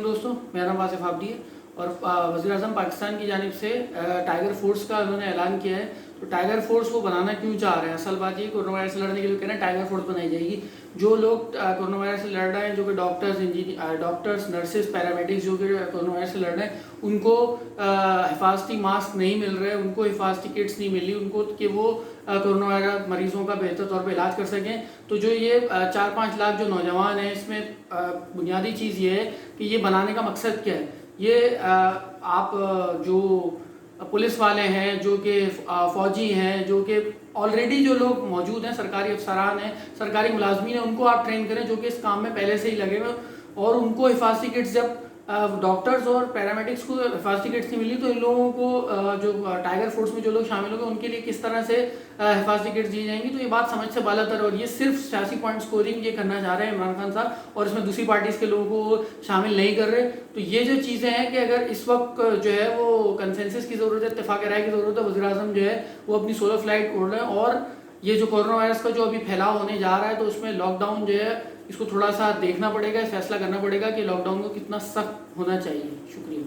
دوستوں، میرا نام آصف آبدی ہے اور وزیر اعظم پاکستان کی جانب سے ٹائیگر فورس کا انہوں نے اعلان کیا ہے. تو ٹائیگر فورس کو بنانا کیوں چاہ رہے ہیں؟ اصل بات یہ کورونا وائرس سے لڑنے کے لیے کہہ رہے ہیں ٹائیگر فورس بنائی جائے گی. جو لوگ کورونا وائرس سے لڑ رہے ہیں، جو کہ ڈاکٹرز، نرسز، پیرامیڈکس جو کہ کورونا وائرس سے لڑ رہے ہیں، ان کو حفاظتی ماسک نہیں مل رہے، ان کو حفاظتی کٹس نہیں مل رہی ان کو کہ وہ کورونا وائرس مریضوں کا بہتر طور پہ علاج کر سکیں. تو جو یہ 4-5 لاکھ جو نوجوان ہیں، اس میں بنیادی چیز یہ ہے کہ یہ بنانے کا مقصد کیا ہے. یہ آپ جو پولیس والے ہیں، جو کہ فوجی ہیں، جو کہ آلریڈی جو لوگ موجود ہیں، سرکاری افسران ہیں، سرکاری ملازمین ہیں، ان کو آپ ٹرین کریں جو کہ اس کام میں پہلے سے ہی لگے ہوئے. اور ان کو حفاظتی کٹس، جب ڈاکٹرز اور پیرامیڈکس کو حفاظتی کٹس نہیں ملی تو ان لوگوں کو جو ٹائیگر فورس میں جو لوگ شامل ہوں گے ان کے لیے کس طرح سے حفاظتی کٹس دی جائیں گی. تو یہ بات سمجھ سے بالاتر ہے اور یہ صرف سیاسی پوائنٹ سکورنگ یہ کرنا چاہ رہے ہیں عمران خان صاحب، اور اس میں دوسری پارٹیز کے لوگوں کو شامل نہیں کر رہے. تو یہ جو چیزیں ہیں کہ اگر اس وقت جو ہے وہ کنسنسس کی ضرورت ہے، اتفاق رائے کی ضرورت ہے، وزیر اعظم جو ہے وہ اپنی سولو فلائٹ اڑ رہے ہیں. اور یہ جو کورونا وائرس کا جو ابھی پھیلاؤ ہونے جا رہا ہے تو اس میں لاک ڈاؤن جو ہے اس کو تھوڑا سا دیکھنا پڑے گا، فیصلہ کرنا پڑے گا کہ لاک ڈاؤن کو کتنا سخت ہونا چاہیے. شکریہ.